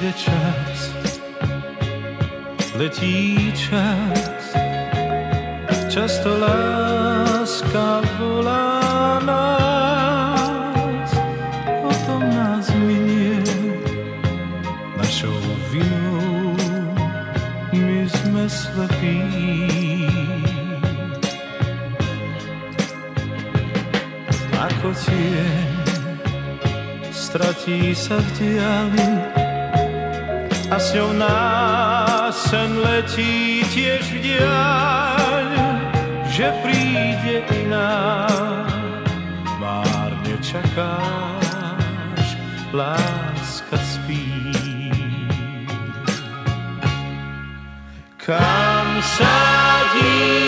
ide čas, letí čas, často láska volá nás, potom nás minie našou vinou, my sme slepí. Ako tieň stratí sa v diali a s ňou nás sen letí tiež v diaľ, že príde iná, márne čakáš, láska spí. Kam sa díváš,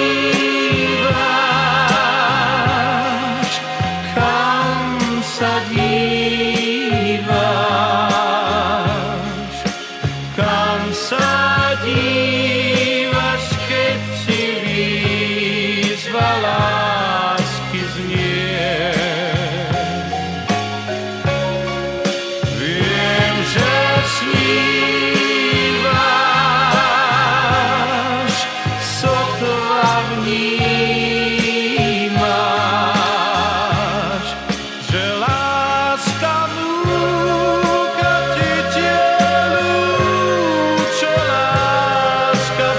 kam sa díváš, kam sa díváš, keď si výzva lásky znie. Viem, že snívaš, sotva vnímaš, že láska núka ti telu, čo láska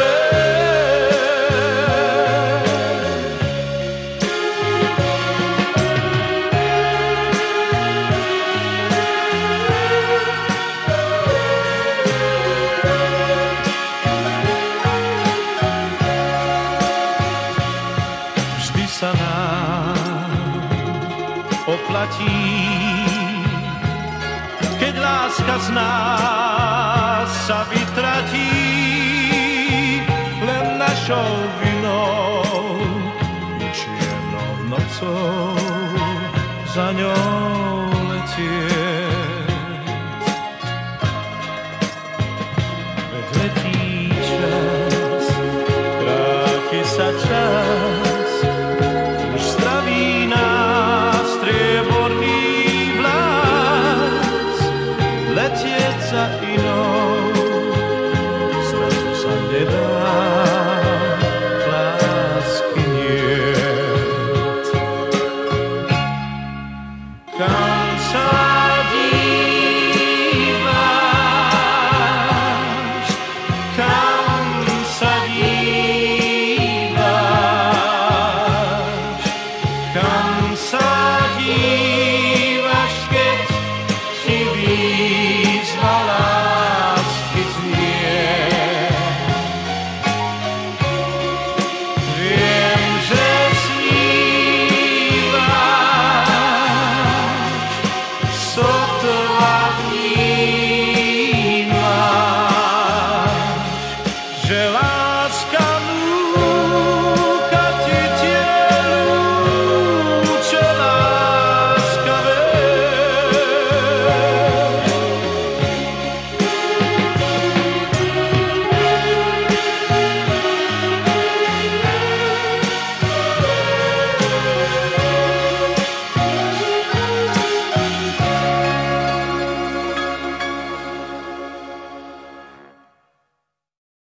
vždy sa nám oplatí, keď láska z nás sa vytratí, len našou vinou i čiernou nocou za ňou letieť. Veď letí čas, kráti sa čas, už zdraví nás strieborný vlas, letieť za inou.